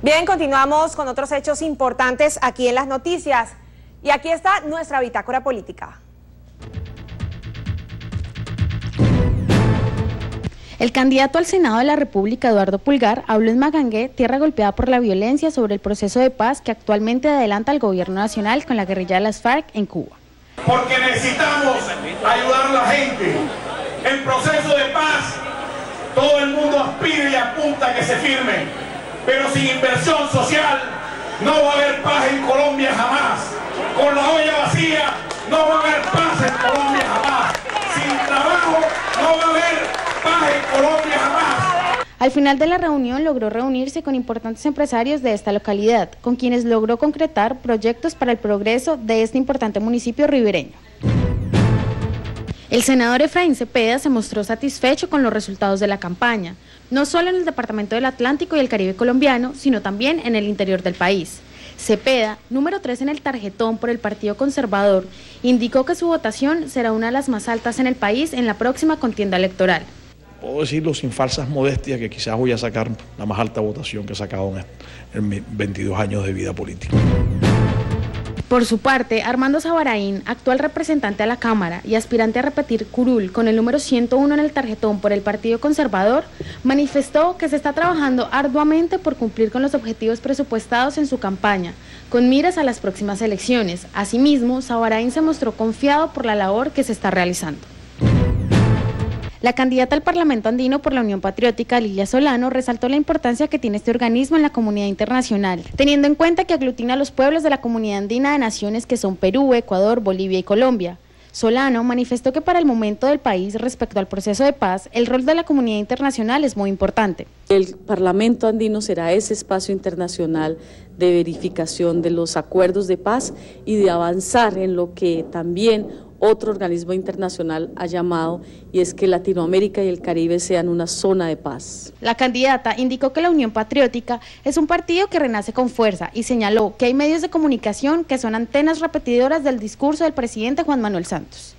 Bien, continuamos con otros hechos importantes aquí en las noticias. Y aquí está nuestra bitácora política. El candidato al Senado de la República, Eduardo Pulgar, habló en Magangué, tierra golpeada por la violencia, sobre el proceso de paz que actualmente adelanta el gobierno nacional con la guerrilla de las FARC en Cuba. Porque necesitamos ayudar a la gente. El proceso de paz, todo el mundo aspira y apunta a que se firme. Pero sin inversión social no va a haber paz en Colombia jamás. Con la olla vacía no va a haber paz en Colombia jamás. Sin trabajo no va a haber paz en Colombia jamás. Al final de la reunión logró reunirse con importantes empresarios de esta localidad, con quienes logró concretar proyectos para el progreso de este importante municipio ribereño. El senador Efraín Cepeda se mostró satisfecho con los resultados de la campaña, no solo en el departamento del Atlántico y el Caribe colombiano, sino también en el interior del país. Cepeda, número 3 en el tarjetón por el Partido Conservador, indicó que su votación será una de las más altas en el país en la próxima contienda electoral. Puedo decirlo sin falsas modestias que quizás voy a sacar la más alta votación que he sacado en mis 22 años de vida política. Por su parte, Armando Sabaraín, actual representante a la Cámara y aspirante a repetir curul con el número 101 en el tarjetón por el Partido Conservador, manifestó que se está trabajando arduamente por cumplir con los objetivos presupuestados en su campaña, con miras a las próximas elecciones. Asimismo, Sabaraín se mostró confiado por la labor que se está realizando. La candidata al Parlamento Andino por la Unión Patriótica, Lilia Solano, resaltó la importancia que tiene este organismo en la comunidad internacional, teniendo en cuenta que aglutina a los pueblos de la comunidad andina de naciones que son Perú, Ecuador, Bolivia y Colombia. Solano manifestó que para el momento del país respecto al proceso de paz, el rol de la comunidad internacional es muy importante. El Parlamento Andino será ese espacio internacional de verificación de los acuerdos de paz y de avanzar en lo que también otro organismo internacional ha llamado, y es que Latinoamérica y el Caribe sean una zona de paz. La candidata indicó que la Unión Patriótica es un partido que renace con fuerza y señaló que hay medios de comunicación que son antenas repetidoras del discurso del presidente Juan Manuel Santos.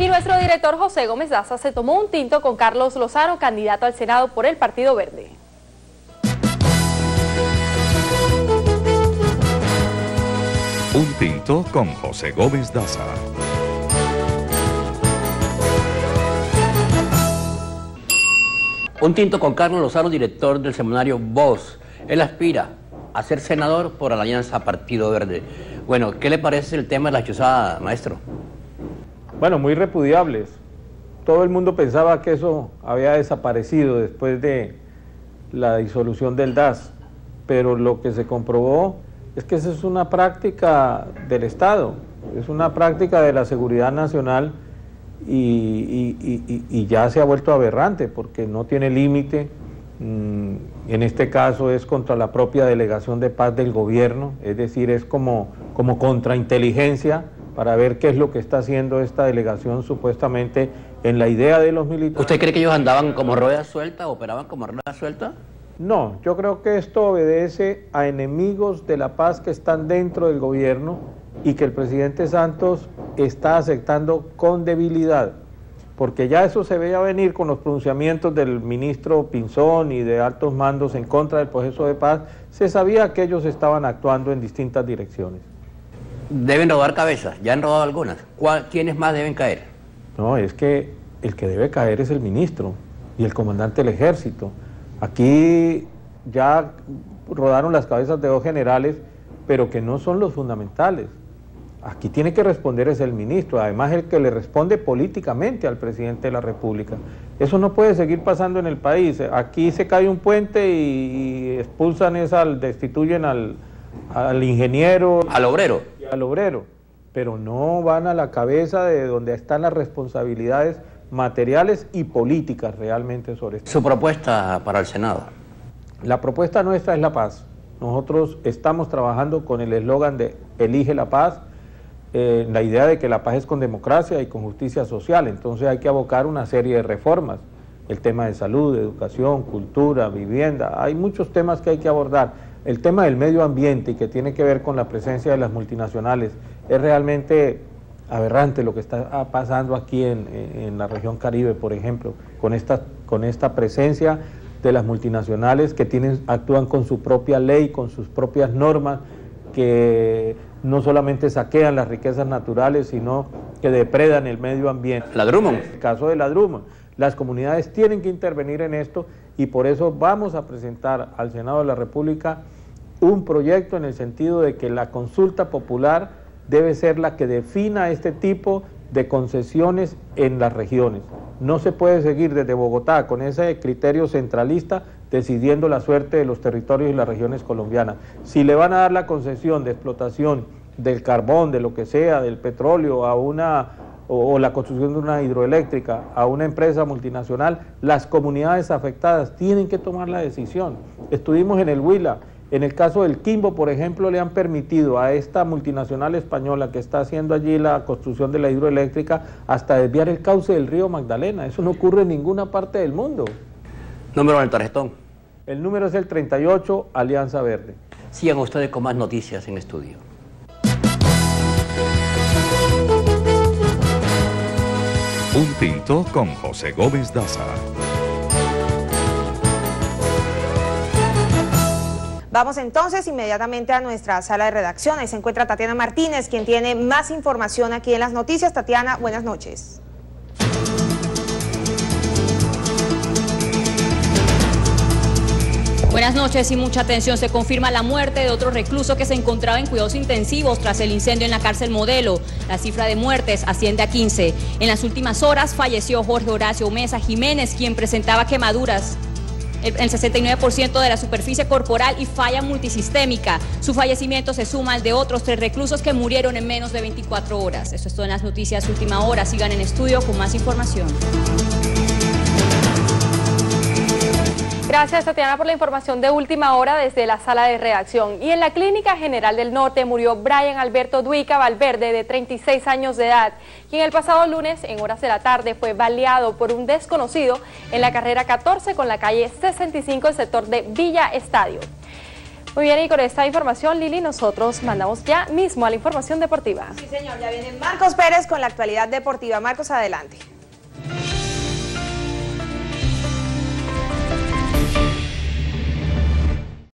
Y nuestro director José Gómez Daza se tomó un tinto con Carlos Lozano, candidato al Senado por el Partido Verde. Un tinto con José Gómez Daza. Un tinto con Carlos Lozano, director del semanario Voz. Él aspira a ser senador por la Alianza Partido Verde. Bueno, ¿qué le parece el tema de la chuzada, maestro? Bueno, muy repudiables. Todo el mundo pensaba que eso había desaparecido después de la disolución del DAS, pero lo que se comprobó es que esa es una práctica del Estado, es una práctica de la seguridad nacional y ya se ha vuelto aberrante porque no tiene límite. En este caso es contra la propia delegación de paz del gobierno, es decir, es como contrainteligencia para ver qué es lo que está haciendo esta delegación supuestamente en la idea de los militares. ¿Usted cree que ellos andaban como ruedas sueltas, operaban como ruedas sueltas? No, yo creo que esto obedece a enemigos de la paz que están dentro del gobierno y que el presidente Santos está aceptando con debilidad, porque ya eso se veía venir con los pronunciamientos del ministro Pinzón y de altos mandos en contra del proceso de paz. Se sabía que ellos estaban actuando en distintas direcciones. Deben rodar cabezas, ya han rodado algunas. ¿Quiénes más deben caer? No, es que el que debe caer es el ministro y el comandante del ejército. Aquí ya rodaron las cabezas de dos generales, pero que no son los fundamentales. Aquí tiene que responder es el ministro, además el que le responde políticamente al presidente de la República. Eso no puede seguir pasando en el país. Aquí se cae un puente y expulsan destituyen al ingeniero. Al obrero. Al obrero, pero no van a la cabeza de donde están las responsabilidades materiales y políticas realmente sobre esto. ¿Su propuesta para el Senado? La propuesta nuestra es la paz. Nosotros estamos trabajando con el eslogan de Elige la paz, la idea de que la paz es con democracia y con justicia social, entonces hay que abocar una serie de reformas, el tema de salud, educación, cultura, vivienda, hay muchos temas que hay que abordar. El tema del medio ambiente y que tiene que ver con la presencia de las multinacionales es realmente aberrante lo que está pasando aquí en la región Caribe, por ejemplo, con esta presencia de las multinacionales que actúan con su propia ley, con sus propias normas, que no solamente saquean las riquezas naturales, sino que depredan el medio ambiente. La Drummond. En el caso de la Drummond, las comunidades tienen que intervenir en esto y por eso vamos a presentar al Senado de la República un proyecto en el sentido de que la consulta popular debe ser la que defina este tipo de concesiones en las regiones. No se puede seguir desde Bogotá con ese criterio centralista decidiendo la suerte de los territorios y las regiones colombianas. Si le van a dar la concesión de explotación del carbón, de lo que sea, del petróleo, o la construcción de una hidroeléctrica a una empresa multinacional, las comunidades afectadas tienen que tomar la decisión. Estuvimos en el Huila. En el caso del Quimbo, por ejemplo, le han permitido a esta multinacional española que está haciendo allí la construcción de la hidroeléctrica hasta desviar el cauce del río Magdalena. Eso no ocurre en ninguna parte del mundo. Número del tarjetón. El número es el 38, Alianza Verde. Sigan ustedes con más noticias en estudio. Un tinto con José Gómez Daza. Vamos entonces inmediatamente a nuestra sala de redacción. Ahí se encuentra Tatiana Martínez, quien tiene más información aquí en las noticias. Tatiana, buenas noches. Buenas noches y mucha atención. Se confirma la muerte de otro recluso que se encontraba en cuidados intensivos tras el incendio en la cárcel Modelo. La cifra de muertes asciende a 15. En las últimas horas falleció Jorge Horacio Mesa Jiménez, quien presentaba quemaduras en el 69% de la superficie corporal y falla multisistémica. Su fallecimiento se suma al de otros 3 reclusos que murieron en menos de 24 horas. Esto es todo en las noticias Última Hora. Sigan en estudio con más información. Gracias, Tatiana, por la información de Última Hora desde la sala de redacción. Y en la Clínica General del Norte murió Brian Alberto Duica Valverde, de 36 años de edad, quien el pasado lunes, en horas de la tarde, fue baleado por un desconocido en la carrera 14 con la calle 65, el sector de Villa Estadio. Muy bien, y con esta información, Lili, nosotros mandamos ya mismo a la información deportiva. Sí, señor, ya viene Marcos Pérez con la actualidad deportiva. Marcos, adelante.